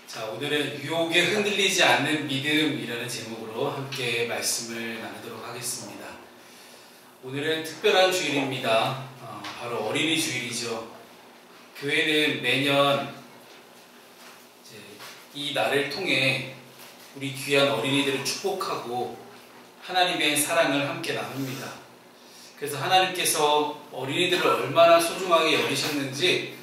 자, 오늘은 유혹에 흔들리지 않는 믿음이라는 제목으로 함께 말씀을 나누도록 하겠습니다. 오늘은 특별한 주일입니다. 바로 어린이 주일이죠. 교회는 매년 이제 이 날을 통해 우리 귀한 어린이들을 축복하고 하나님의 사랑을 함께 나눕니다. 그래서 하나님께서 어린이들을 얼마나 소중하게 여기셨는지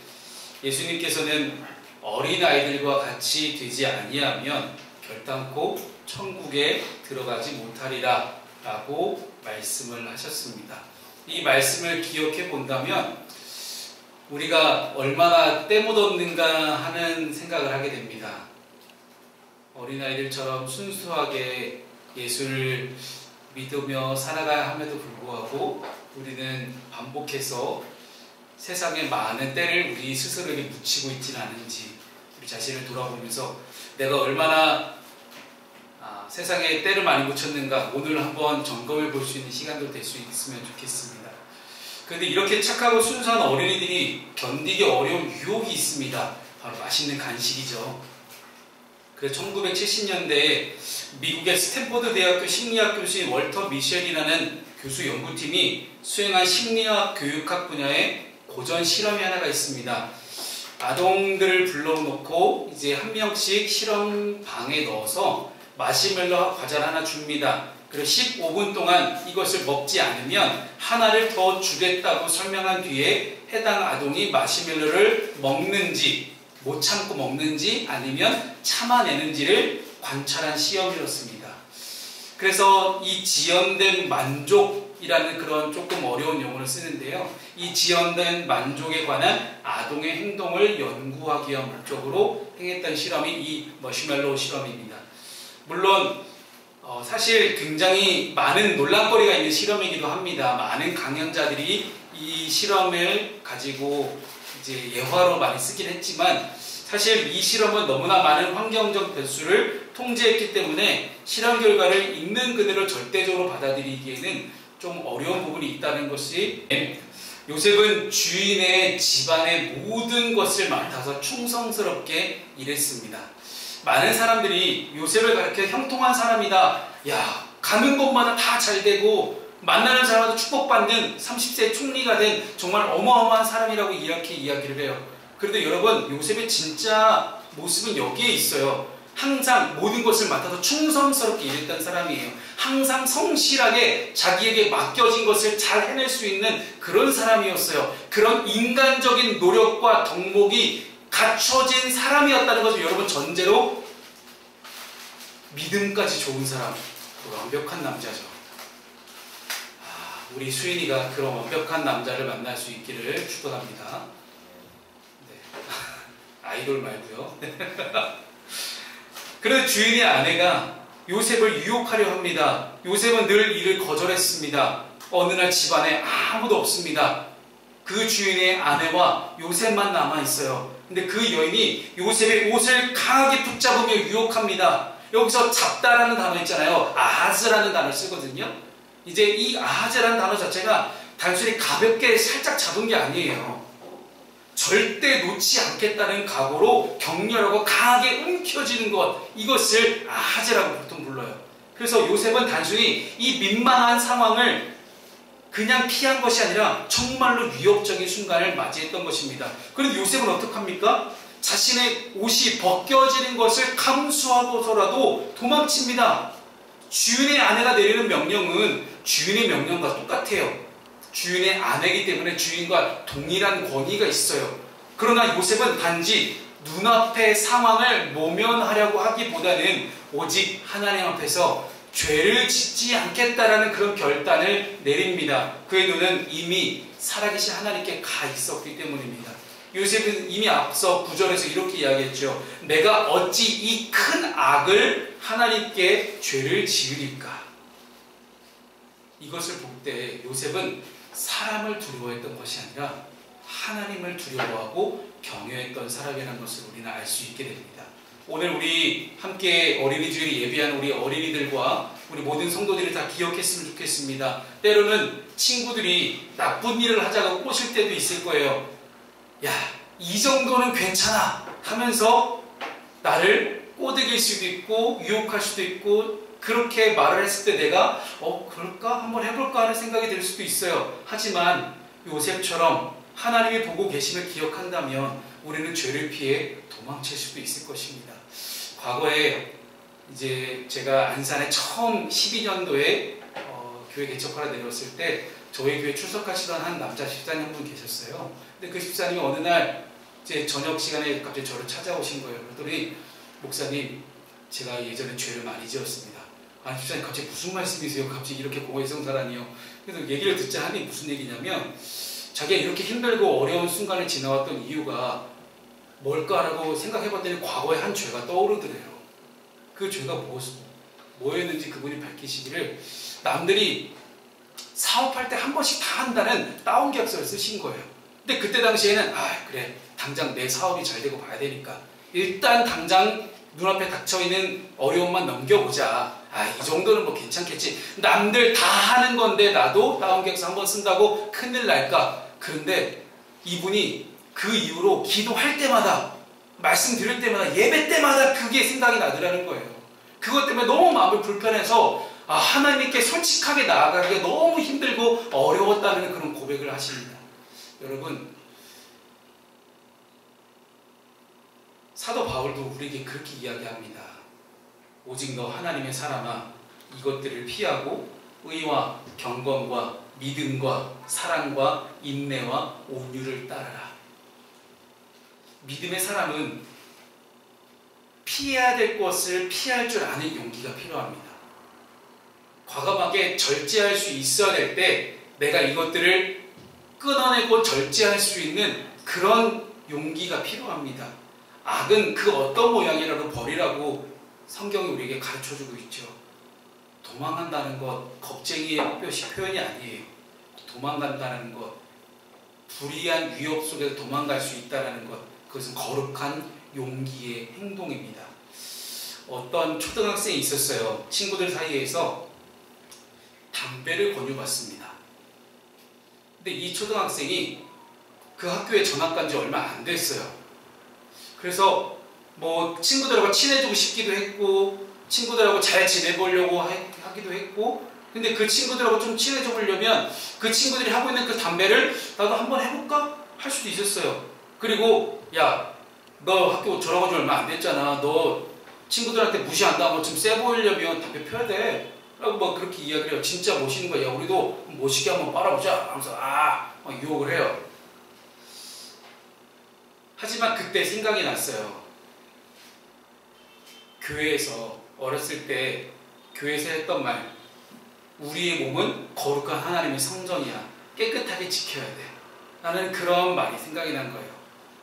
예수님께서는 어린아이들과 같이 되지 아니하면 결단코 천국에 들어가지 못하리라 라고 말씀을 하셨습니다. 이 말씀을 기억해 본다면 우리가 얼마나 때묻었는가 하는 생각을 하게 됩니다. 어린아이들처럼 순수하게 예수를 믿으며 살아가야 함에도 불구하고 우리는 반복해서 세상에 많은 때를 우리 스스로에게 묻히고 있지는 않은지 우리 자신을 돌아보면서 내가 얼마나 세상에 때를 많이 묻혔는가 오늘 한번 점검해 볼 수 있는 시간도 될 수 있으면 좋겠습니다. 그런데 이렇게 착하고 순수한 어린이들이 견디기 어려운 유혹이 있습니다. 바로 맛있는 간식이죠. 그래서 1970년대에 미국의 스탠포드 대학교 심리학 교수인 월터 미셸이라는 교수 연구팀이 수행한 심리학 교육학 분야의 고전 실험이 하나가 있습니다. 아동들을 불러놓고 이제 한 명씩 실험방에 넣어서 마시멜로 과자를 하나 줍니다. 그리고 15분 동안 이것을 먹지 않으면 하나를 더 주겠다고 설명한 뒤에 해당 아동이 마시멜로를 먹는지 못 참고 먹는지 아니면 참아내는지를 관찰한 시험이었습니다. 그래서 이 지연된 만족이라는 그런 조금 어려운 용어를 쓰는데요. 이 지연된 만족에 관한 아동의 행동을 연구하기 위한 목적으로 행했던 실험이 이 머시멜로우 실험입니다. 물론 사실 굉장히 많은 논란거리가 있는 실험이기도 합니다. 많은 강연자들이 이 실험을 가지고 이제 예화로 많이 쓰긴 했지만 사실 이 실험은 너무나 많은 환경적 변수를 통제했기 때문에 실험 결과를 있는 그대로 절대적으로 받아들이기에는 좀 어려운 부분이 있다는 것이 요셉은 주인의 집안의 모든 것을 맡아서 충성스럽게 일했습니다. 많은 사람들이 요셉을 가리켜 형통한 사람이다. 야, 가는 곳마다 다 잘되고 만나는 사람마다 축복받는 30세 총리가 된 정말 어마어마한 사람이라고 이렇게 이야기를 해요. 그런데 여러분, 요셉의 진짜 모습은 여기에 있어요. 항상 모든 것을 맡아서 충성스럽게 일했던 사람이에요. 항상 성실하게 자기에게 맡겨진 것을 잘 해낼 수 있는 그런 사람이었어요. 그런 인간적인 노력과 덕목이 갖춰진 사람이었다는 것을 여러분 전제로 믿음까지 좋은 사람, 완벽한 남자죠. 우리 수인이가 그런 완벽한 남자를 만날 수 있기를 축원합니다. 네. 아이돌 말고요. 그런데 주인의 아내가 요셉을 유혹하려 합니다. 요셉은 늘 이를 거절했습니다. 어느 날 집안에 아무도 없습니다. 그 주인의 아내와 요셉만 남아있어요. 근데 그 여인이 요셉의 옷을 강하게 붙잡으며 유혹합니다. 여기서 잡다라는 단어 있잖아요. 아하즈라는 단어를 쓰거든요. 이제 이 아하즈라는 단어 자체가 단순히 가볍게 살짝 잡은 게 아니에요. 절대 놓지 않겠다는 각오로 격렬하고 강하게 움켜쥐는 것, 이것을 아하즈라고 보통 불러요. 그래서 요셉은 단순히 이 민망한 상황을 그냥 피한 것이 아니라 정말로 위협적인 순간을 맞이했던 것입니다. 그런데 요셉은 어떡합니까? 자신의 옷이 벗겨지는 것을 감수하고서라도 도망칩니다. 주인의 아내가 내리는 명령은 주인의 명령과 똑같아요. 주인의 아내이기 때문에 주인과 동일한 권위가 있어요. 그러나 요셉은 단지 눈앞의 상황을 모면하려고 하기보다는 오직 하나님 앞에서 죄를 짓지 않겠다라는 그런 결단을 내립니다. 그의 눈은 이미 살아계신 하나님께 가 있었기 때문입니다. 요셉은 이미 앞서 9절에서 이렇게 이야기했죠. 내가 어찌 이 큰 악을 하나님께 죄를 지으리까. 이것을 볼 때 요셉은 사람을 두려워했던 것이 아니라 하나님을 두려워하고 경외했던 사람이라는 것을 우리는 알 수 있게 됩니다. 오늘 우리 함께 어린이 주일을 예비한 우리 어린이들과 우리 모든 성도들이 다 기억했으면 좋겠습니다. 때로는 친구들이 나쁜 일을 하자고 꼬실 때도 있을 거예요. 야, 이 정도는 괜찮아 하면서 나를 꼬드길 수도 있고 유혹할 수도 있고 그렇게 말을 했을 때 내가 그럴까? 한번 해볼까? 하는 생각이 들 수도 있어요. 하지만 요셉처럼 하나님이 보고 계심을 기억한다면 우리는 죄를 피해 도망칠 수도 있을 것입니다. 과거에 이제 제가 안산에 처음 12년도에 교회 개척하러 내려왔을 때 저희 교회 출석하시던 한 남자 집사님 한 분 계셨어요. 근데 그 집사님이 어느 날 이제 저녁 시간에 갑자기 저를 찾아오신 거예요. 그랬더니 목사님, 제가 예전에 죄를 많이 지었습니다. 아니 집사님 갑자기 무슨 말씀이세요? 갑자기 이렇게 고해성사라니요. 그래서 얘기를 듣자 하니 무슨 얘기냐면 자기가 이렇게 힘들고 어려운 순간을 지나왔던 이유가 뭘까라고 생각해봤더니 과거에 한 죄가 떠오르더래요. 그 죄가 뭐였는지 그분이 밝히시기를 남들이 사업할 때 한 번씩 다 한다는 다운계약서를 쓰신 거예요. 근데 그때 당시에는 그래 당장 내 사업이 잘 되고 봐야 되니까 일단 당장 눈앞에 닥쳐있는 어려움만 넘겨보자. 이 정도는 뭐 괜찮겠지. 남들 다 하는 건데 나도 다운계약서 한 번 쓴다고 큰일 날까. 그런데 이분이 그 이후로 기도할 때마다 말씀 들을 때마다 예배 때마다 그게 생각이 나더라는 거예요. 그것 때문에 너무 마음이 불편해서 하나님께 솔직하게 나아가기가 너무 힘들고 어려웠다는 그런 고백을 하십니다. 여러분, 사도 바울도 우리에게 그렇게 이야기합니다. 오직 너 하나님의 사람아, 이것들을 피하고 의와 경건과 믿음과 사랑과 인내와 온유를 따르라. 믿음의 사람은 피해야 될 것을 피할 줄 아는 용기가 필요합니다. 과감하게 절제할 수 있어야 될 때 내가 이것들을 끊어내고 절제할 수 있는 그런 용기가 필요합니다. 악은 그 어떤 모양이라도 버리라고 성경이 우리에게 가르쳐주고 있죠. 도망간다는 것, 겁쟁이의 표현이 아니에요. 도망간다는 것, 불의한 위협 속에서 도망갈 수 있다는 것, 그것은 거룩한 용기의 행동입니다. 어떤 초등학생이 있었어요. 친구들 사이에서 담배를 권유받습니다. 근데 이 초등학생이 그 학교에 전학 간 지 얼마 안 됐어요. 그래서 뭐 친구들하고 친해지고 싶기도 했고 친구들하고 잘 지내보려고 하기도 했고, 근데 그 친구들하고 좀 친해져 보려면 그 친구들이 하고 있는 그 담배를 나도 한번 해볼까? 할 수도 있었어요. 그리고 야, 너 학교 졸업한 지 얼마 안 됐잖아. 너 친구들한테 무시한다고 좀 세 보이려면 담배 펴야 돼. 라고 막 그렇게 이야기를 해요. 진짜 멋있는 거야. 야, 우리도 멋있게 한번 빨아보자. 하면서 막 유혹을 해요. 하지만 그때 생각이 났어요. 교회에서 어렸을 때 교회에서 했던 말, 우리의 몸은 거룩한 하나님의 성전이야. 깨끗하게 지켜야 돼. 라는 그런 말이 생각이 난 거예요.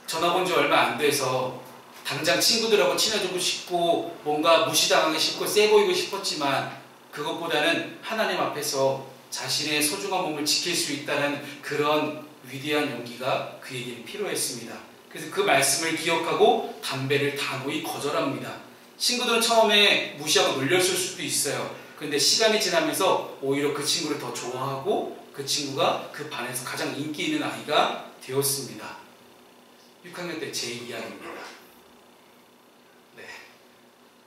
전학 온 지 얼마 안 돼서 당장 친구들하고 친해지고 싶고 뭔가 무시당하기 싶고 세 보이고 싶었지만 그것보다는 하나님 앞에서 자신의 소중한 몸을 지킬 수 있다는 그런 위대한 용기가 그에게는 필요했습니다. 그래서 그 말씀을 기억하고 담배를 단호히 거절합니다. 친구들은 처음에 무시하고 놀렸을 수도 있어요. 그런데 시간이 지나면서 오히려 그 친구를 더 좋아하고 그 친구가 그 반에서 가장 인기 있는 아이가 되었습니다. 6학년 때 제 이야기입니다.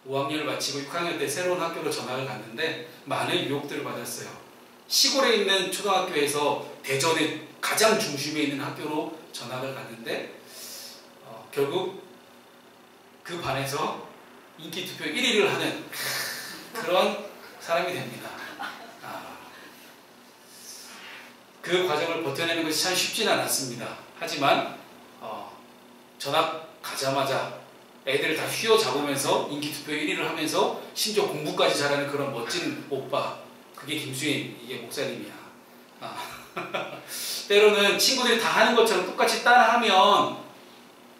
5학년을 마치고 6학년 때 새로운 학교로 전학을 갔는데 많은 유혹들을 받았어요. 시골에 있는 초등학교에서 대전의 가장 중심에 있는 학교로 전학을 갔는데 결국 그 반에서 인기 투표 1위를 하는 그런 사람이 됩니다. 그 과정을 버텨내는 것이 참 쉽지는 않았습니다. 하지만 전학 가자마자 애들을 다 휘어잡으면서 인기투표 1위를 하면서 심지어 공부까지 잘하는 그런 멋진 오빠, 그게 김수인, 이게 목사님이야. 때로는 친구들이 다 하는 것처럼 똑같이 따라하면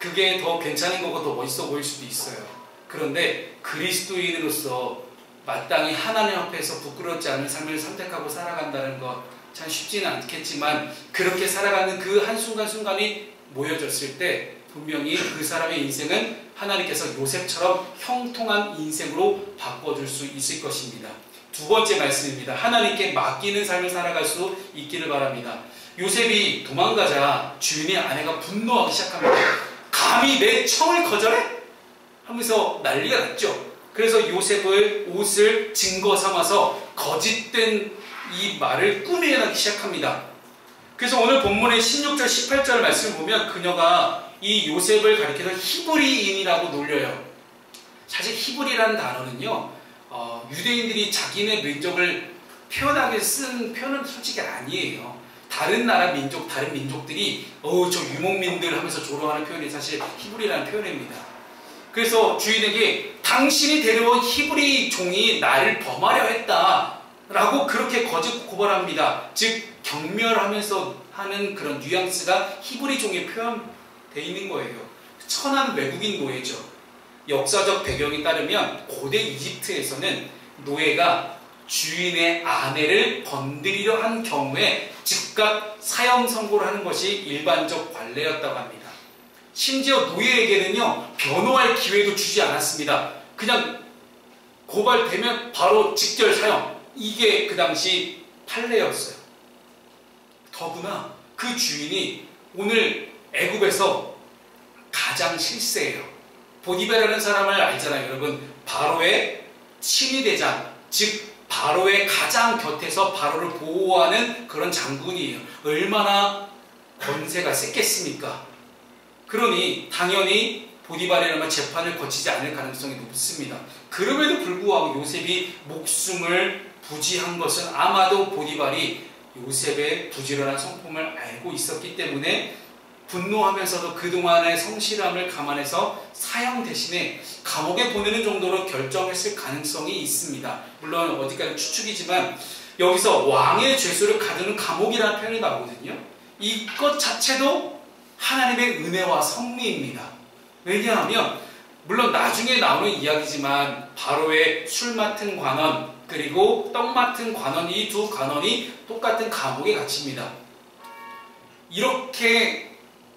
그게 더 괜찮은 거고 더 멋있어 보일 수도 있어요. 그런데 그리스도인으로서 마땅히 하나님 앞에서 부끄럽지 않은 삶을 선택하고 살아간다는 것 참 쉽지는 않겠지만, 그렇게 살아가는 그 한순간순간이 모여졌을 때 분명히 그 사람의 인생은 하나님께서 요셉처럼 형통한 인생으로 바꿔줄 수 있을 것입니다. 두 번째 말씀입니다. 하나님께 맡기는 삶을 살아갈 수 있기를 바랍니다. 요셉이 도망가자 주인의 아내가 분노하기 시작합니다. 감히 내 청을 거절해? 하면서 난리가 났죠. 그래서 요셉의 옷을 증거 삼아서 거짓된 이 말을 꾸며내기 시작합니다. 그래서 오늘 본문의 16절 18절 말씀을 보면 그녀가 이 요셉을 가리켜서 히브리인이라고 놀려요. 사실 히브리라는 단어는요, 유대인들이 자기네 민족을 표현하기 위해서 쓴 표현은 솔직히 아니에요. 다른 나라 민족, 다른 민족들이 저 유목민들 하면서 조롱하는 표현이 사실 히브리라는 표현입니다. 그래서 주인에게 당신이 데려온 히브리 종이 나를 범하려 했다 라고 그렇게 거짓 고발합니다. 즉 경멸하면서 하는 그런 뉘앙스가 히브리 종에 표현되어 있는 거예요. 천한 외국인 노예죠. 역사적 배경에 따르면 고대 이집트에서는 노예가 주인의 아내를 건드리려 한 경우에 즉각 사형 선고를 하는 것이 일반적 관례였다고 합니다. 심지어 노예에게는요, 변호할 기회도 주지 않았습니다. 그냥 고발되면 바로 직결 사형. 이게 그 당시 판례였어요. 더구나 그 주인이 오늘 애굽에서 가장 실세예요. 보디베라는 사람을 알잖아요, 여러분. 바로의 친위대장, 즉 바로의 가장 곁에서 바로를 보호하는 그런 장군이에요. 얼마나 권세가 셌겠습니까? 그러니 당연히 보디발이라면 재판을 거치지 않을 가능성이 높습니다. 그럼에도 불구하고 요셉이 목숨을 부지한 것은 아마도 보디발이 요셉의 부지런한 성품을 알고 있었기 때문에 분노하면서도 그동안의 성실함을 감안해서 사형 대신에 감옥에 보내는 정도로 결정했을 가능성이 있습니다. 물론 어디까지 추측이지만 여기서 왕의 죄수를 가두는 감옥이라는 표현이 나오거든요. 이것 자체도 하나님의 은혜와 섭리입니다. 왜냐하면 물론 나중에 나오는 이야기지만 바로의 술 맡은 관원 그리고 떡 맡은 관원, 이 두 관원이 똑같은 감옥에 갇힙니다. 이렇게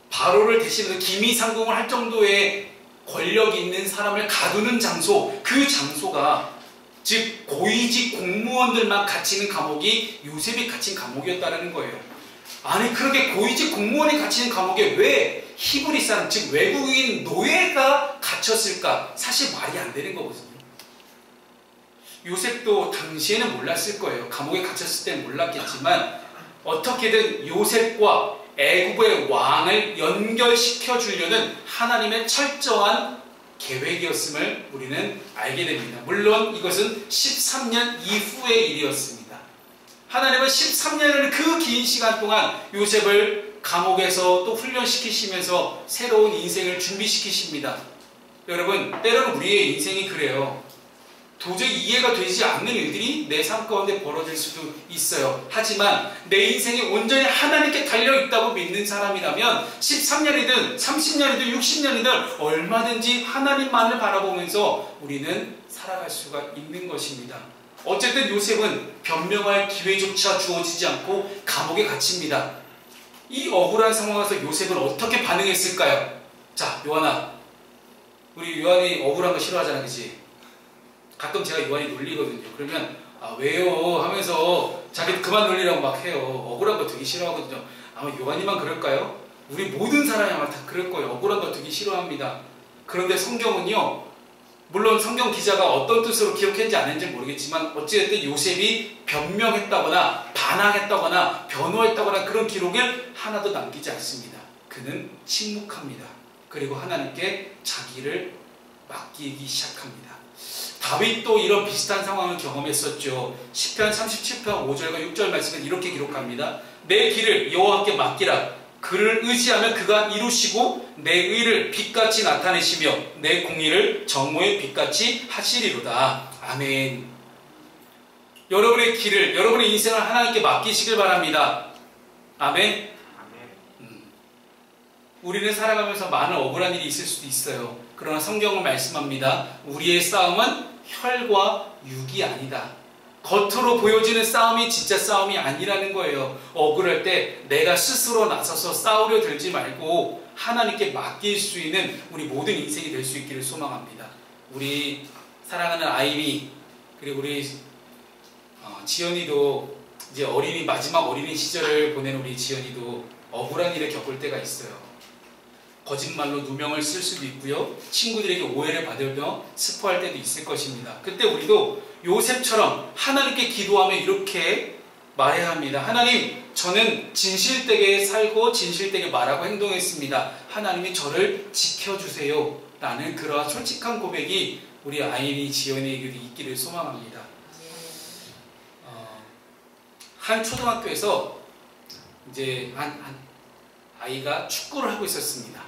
바로를 대신해서 기미상궁을 할 정도의 권력이 있는 사람을 가두는 장소, 그 장소가 즉 고위직 공무원들만 갇히는 감옥이 요셉이 갇힌 감옥이었다는 거예요. 아니 그렇게 고위직 공무원이 갇히는 감옥에 왜 히브리 사람, 즉 외국인 노예가 갇혔을까? 사실 말이 안 되는 거거든요. 요셉도 당시에는 몰랐을 거예요. 감옥에 갇혔을 때는 몰랐겠지만 어떻게든 요셉과 애굽의 왕을 연결시켜 주려는 하나님의 철저한 계획이었음을 우리는 알게 됩니다. 물론 이것은 13년 이후의 일이었습니다. 하나님은 13년이라는 그 긴 시간 동안 요셉을 감옥에서 또 훈련시키시면서 새로운 인생을 준비시키십니다. 여러분, 때로는 우리의 인생이 그래요. 도저히 이해가 되지 않는 일들이 내 삶 가운데 벌어질 수도 있어요. 하지만 내 인생이 온전히 하나님께 달려있다고 믿는 사람이라면 13년이든 30년이든 60년이든 얼마든지 하나님만을 바라보면서 우리는 살아갈 수가 있는 것입니다. 어쨌든 요셉은 변명할 기회조차 주어지지 않고 감옥에 갇힙니다. 이 억울한 상황에서 요셉은 어떻게 반응했을까요? 자, 요한아, 우리 요한이 억울한 거 싫어하잖아, 그치? 가끔 제가 요한이 놀리거든요. 그러면 왜요? 하면서 자기 그만 놀리라고 막 해요. 억울한 거 되게 싫어하거든요. 아마 요한이만 그럴까요? 우리 모든 사람이 아마 다 그럴 거예요. 억울한 거 되게 싫어합니다. 그런데 성경은요, 물론 성경 기자가 어떤 뜻으로 기록했는지 아는지 모르겠지만 어찌됐든 요셉이 변명했다거나 반항했다거나 변호했다거나 그런 기록을 하나도 남기지 않습니다. 그는 침묵합니다. 그리고 하나님께 자기를 맡기기 시작합니다. 다윗도 이런 비슷한 상황을 경험했었죠. 시편 37편 5절과 6절 말씀은 이렇게 기록합니다. 내 길을 여호와께 맡기라. 그를 의지하면 그가 이루시고 내 의를 빛같이 나타내시며 내 공의를 정오의 빛같이 하시리로다. 아멘. 여러분의 길을, 여러분의 인생을 하나님께 맡기시길 바랍니다. 아멘. 우리는 살아가면서 많은 억울한 일이 있을 수도 있어요. 그러나 성경은 말씀합니다. 우리의 싸움은 혈과 육이 아니다. 겉으로 보여지는 싸움이 진짜 싸움이 아니라는 거예요. 억울할 때 내가 스스로 나서서 싸우려 들지 말고 하나님께 맡길 수 있는 우리 모든 인생이 될 수 있기를 소망합니다. 우리 사랑하는 아이미 그리고 우리 지연이도 이제 마지막 어린이 시절을 보낸 우리 지연이도 억울한 일을 겪을 때가 있어요. 거짓말로 누명을 쓸 수도 있고요. 친구들에게 오해를 받으며 스포할 때도 있을 것입니다. 그때 우리도 요셉처럼 하나님께 기도하며 이렇게 말해야 합니다. 하나님, 저는 진실되게 살고 진실되게 말하고 행동했습니다. 하나님이 저를 지켜주세요. 라는 그러한 솔직한 고백이 우리 아이니 지연이에게도 있기를 소망합니다. 한 초등학교에서 이제 한 아이가 축구를 하고 있었습니다.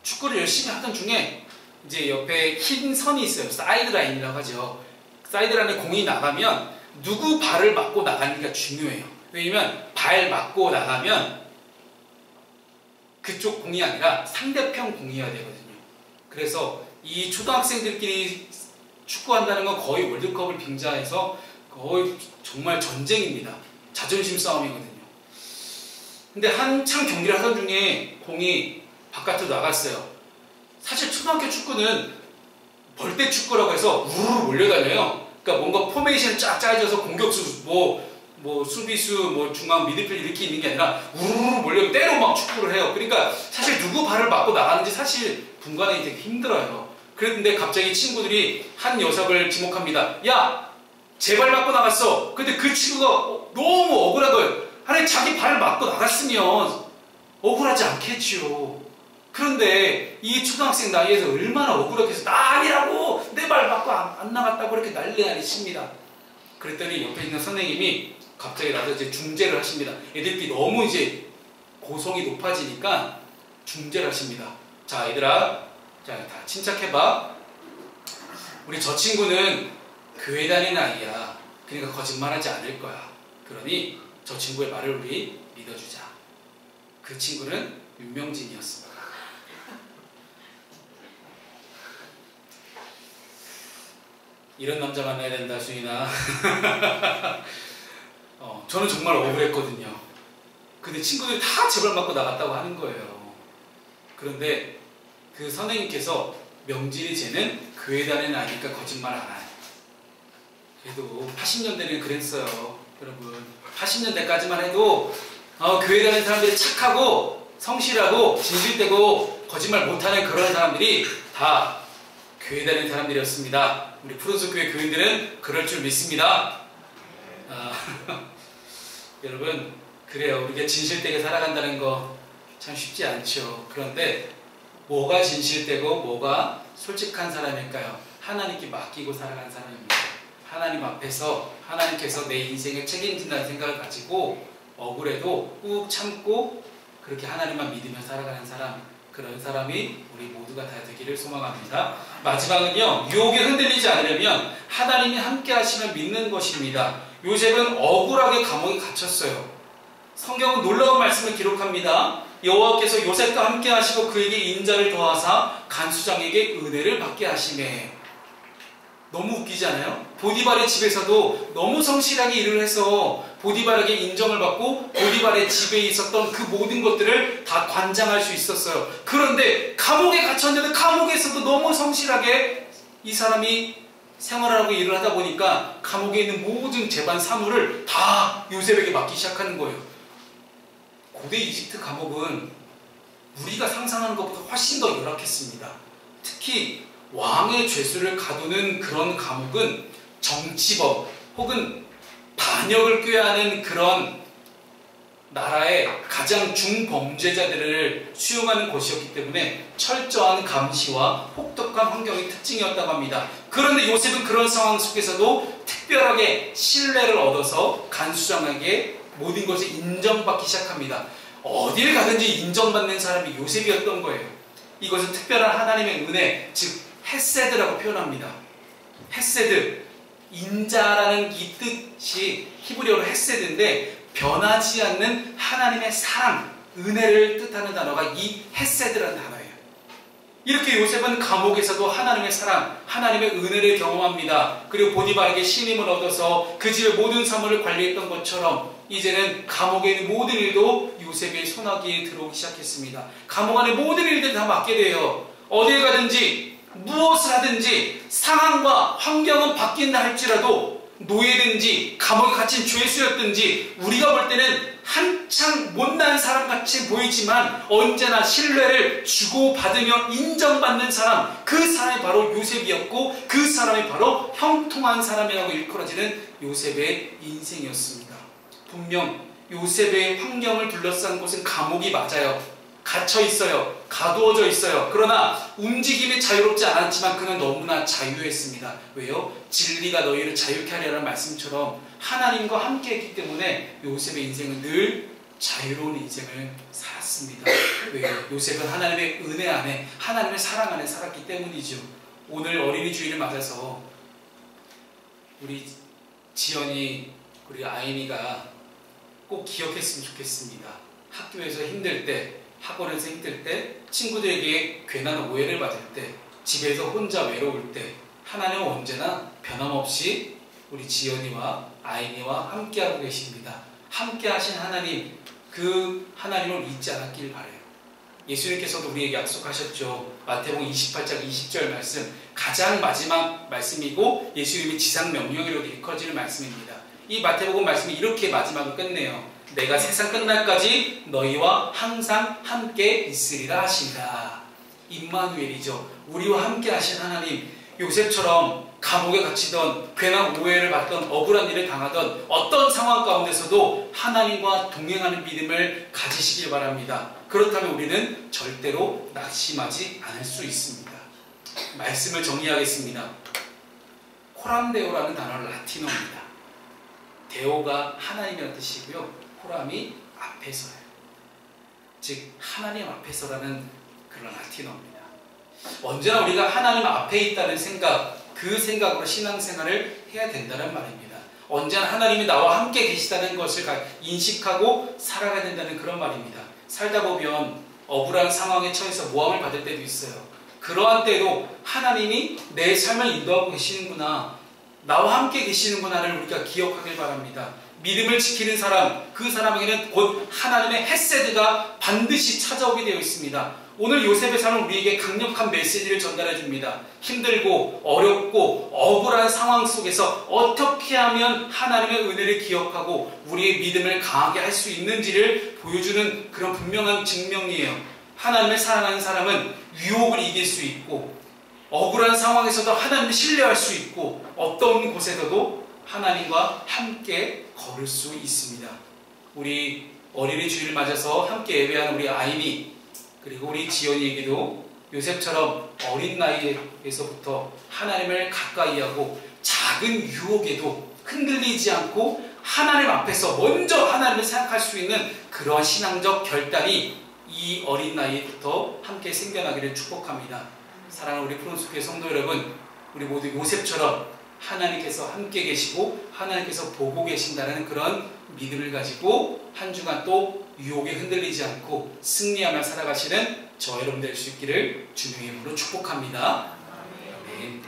축구를 열심히 하던 중에 이제 옆에 흰 선이 있어요. 사이드라인이라고 하죠. 사이드라인에 공이 나가면 누구 발을 맞고 나가는 게 중요해요. 왜냐면 발 맞고 나가면 그쪽 공이 아니라 상대편 공이어야 되거든요. 그래서 이 초등학생들끼리 축구한다는 건 거의 월드컵을 빙자해서 거의 정말 전쟁입니다. 자존심 싸움이거든요. 근데 한참 경기를 하던 중에 공이 바깥으로 나갔어요. 사실 초등학교 축구는 벌떼 축구라고 해서 우르르 몰려다녀요. 그러니까 뭔가 포메이션이 쫙 짜여져서 공격수, 뭐 수비수, 뭐 중앙 미드필드 이렇게 있는 게 아니라 우르르 몰려 때로 막 축구를 해요. 그러니까 사실 누구 발을 맞고 나가는지 사실 분간하기 되게 힘들어요. 그런데 갑자기 친구들이 한 녀석을 지목합니다. 야! 제 발 맞고 나갔어. 근데 그 친구가 너무 억울한 거예요. 아니 자기 발 맞고 나갔으면 억울하지 않겠지요. 그런데 이 초등학생 나이에서 얼마나 억울하게 해서 나 아니라고 내 발 맞고 안 나갔다고 이렇게 난리 칩니다. 그랬더니 옆에 있는 선생님이 갑자기 나서 이제 중재를 하십니다. 애들끼리 너무 이제 고성이 높아지니까 중재를 하십니다. 자, 얘들아, 자, 다 침착해봐. 우리 저 친구는 교회 다니는 아이야. 그러니까 거짓말하지 않을 거야. 그러니 저 친구의 말을 우리 믿어주자. 그 친구는 윤명진이었습니다. 이런 남자 만나야 된다, 수인아. 저는 정말 억울했거든요. 근데 친구들이 다 제 발 맞고 나갔다고 하는 거예요. 그런데 그 선생님께서 명진이 쟤는 교회 다니는 아이니까 거짓말 안 해. 그래도 80년대는 그랬어요. 여러분 80년대까지만 해도 교회 다니는 사람들이 착하고 성실하고 진실되고 거짓말 못하는 그런 사람들이 다 교회 다니는 사람들이었습니다. 우리 푸른숲 교회 교인들은 그럴 줄 믿습니다. 여러분 그래요. 우리가 진실되게 살아간다는 거 참 쉽지 않죠. 그런데 뭐가 진실되고 뭐가 솔직한 사람일까요? 하나님께 맡기고 살아가는 사람입니다. 하나님 앞에서 하나님께서 내 인생을 책임진다는 생각을 가지고 억울해도 꾹 참고 그렇게 하나님만 믿으며 살아가는 사람, 그런 사람이 우리 모두가 다 되기를 소망합니다. 마지막은요, 유혹에 흔들리지 않으려면 하나님이 함께 하시면 믿는 것입니다. 요셉은 억울하게 감옥에 갇혔어요. 성경은 놀라운 말씀을 기록합니다. 여호와께서 요셉과 함께 하시고 그에게 인자를 더하사 간수장에게 은혜를 받게 하시매. 너무 웃기지 않아요? 보디발의 집에서도 너무 성실하게 일을 해서 보디발에게 인정을 받고 보디발의 집에 있었던 그 모든 것들을 다 관장할 수 있었어요. 그런데 감옥에 갇혔는데 감옥에서도 너무 성실하게 이 사람이 생활을 하고 일을 하다 보니까 감옥에 있는 모든 재반 사무를 다 요셉에게 맡기 시작하는 거예요. 고대 이집트 감옥은 우리가 상상하는 것보다 훨씬 더 열악했습니다. 특히 왕의 죄수를 가두는 그런 감옥은 정치범 혹은 반역을 꾀하는 그런 나라의 가장 중범죄자들을 수용하는 곳이었기 때문에 철저한 감시와 혹독한 환경이 특징이었다고 합니다. 그런데 요셉은 그런 상황 속에서도 특별하게 신뢰를 얻어서 간수장에게 모든 것을 인정받기 시작합니다. 어딜 가든지 인정받는 사람이 요셉이었던 거예요. 이것은 특별한 하나님의 은혜, 즉 헤세드라고 표현합니다. 헤세드, 인자라는 이 뜻이 히브리어로 헤세드인데 변하지 않는 하나님의 사랑, 은혜를 뜻하는 단어가 이 헤세드라는 단어예요. 이렇게 요셉은 감옥에서도 하나님의 사랑, 하나님의 은혜를 경험합니다. 그리고 보디발에게 신임을 얻어서 그 집의 모든 사물을 관리했던 것처럼 이제는 감옥에 있는 모든 일도 요셉의 손아귀에 들어오기 시작했습니다. 감옥 안의 모든 일들을 다 맡게 돼요. 어딜 가든지 무엇을 하든지 상황과 환경은 바뀐다 할지라도 노예든지 감옥에 갇힌 죄수였든지 우리가 볼 때는 한창 못난 사람같이 보이지만 언제나 신뢰를 주고받으며 인정받는 사람, 그 사람이 바로 요셉이었고 그 사람이 바로 형통한 사람이라고 일컬어지는 요셉의 인생이었습니다. 분명 요셉의 환경을 둘러싼 곳은 감옥이 맞아요. 갇혀 있어요. 가두어져 있어요. 그러나 움직임이 자유롭지 않았지만 그는 너무나 자유했습니다. 왜요? 진리가 너희를 자유케 하리라는 말씀처럼 하나님과 함께 했기 때문에 요셉의 인생은 늘 자유로운 인생을 살았습니다. 왜요? 요셉은 하나님의 은혜 안에, 하나님의 사랑 안에 살았기 때문이죠. 오늘 어린이 주일을 맞아서 우리 지연이, 우리 아이니가 꼭 기억했으면 좋겠습니다. 학교에서 힘들 때, 학원에서 힘들 때, 친구들에게 괜한 오해를 받을 때, 집에서 혼자 외로울 때 하나님은 언제나 변함없이 우리 지연이와 아이니와 함께하고 계십니다. 함께 하신 하나님, 그 하나님을 잊지 않았길 바라요. 예수님께서도 우리에게 약속하셨죠. 마태복음 28장 20절 말씀, 가장 마지막 말씀이고 예수님이 지상 명령으로 일컬어지는 말씀입니다. 이 마태복음 말씀이 이렇게 마지막을 끝내요. 내가 세상 끝날까지 너희와 항상 함께 있으리라 하신다. 임마누엘이죠. 우리와 함께 하신 하나님. 요셉처럼 감옥에 갇히던, 괜한 오해를 받던, 억울한 일을 당하던 어떤 상황 가운데서도 하나님과 동행하는 믿음을 가지시길 바랍니다. 그렇다면 우리는 절대로 낙심하지 않을 수 있습니다. 말씀을 정리하겠습니다. 코람데오라는 단어는 라틴어입니다. 데오가 하나님이라는 뜻이고요. 코람이 앞에서예요. 즉 하나님 앞에서라는 그런 라틴어입니다. 언제나 우리가 하나님 앞에 있다는 생각, 그 생각으로 신앙생활을 해야 된다는 말입니다. 언제나 하나님이 나와 함께 계시다는 것을 인식하고 살아가야 된다는 그런 말입니다. 살다 보면 억울한 상황에 처해서 모함을 받을 때도 있어요. 그러한 때도 하나님이 내 삶을 인도하고 계시는구나, 나와 함께 계시는구나를 우리가 기억하길 바랍니다. 믿음을 지키는 사람, 그 사람에게는 곧 하나님의 헤세드가 반드시 찾아오게 되어 있습니다. 오늘 요셉의 삶은 우리에게 강력한 메시지를 전달해 줍니다. 힘들고 어렵고 억울한 상황 속에서 어떻게 하면 하나님의 은혜를 기억하고 우리의 믿음을 강하게 할 수 있는지를 보여주는 그런 분명한 증명이에요. 하나님을 사랑하는 사람은 유혹을 이길 수 있고 억울한 상황에서도 하나님을 신뢰할 수 있고 어떤 곳에서도 하나님과 함께 걸을 수 있습니다. 우리 어린이 주일을 맞아서 함께 예배하는 우리 아이니, 그리고 우리 지연이에게도 요셉처럼 어린 나이에서부터 하나님을 가까이 하고 작은 유혹에도 흔들리지 않고 하나님 앞에서 먼저 하나님을 생각할 수 있는 그런 신앙적 결단이 이 어린 나이부터 함께 생겨나기를 축복합니다. 사랑하는 우리 푸른숲교회 성도 여러분, 우리 모두 요셉처럼 하나님께서 함께 계시고 하나님께서 보고 계신다는 그런 믿음을 가지고 한 주간 또 유혹에 흔들리지 않고 승리하며 살아가시는 저 여러분 될 수 있기를 주님의 이름으로 축복합니다. 아멘.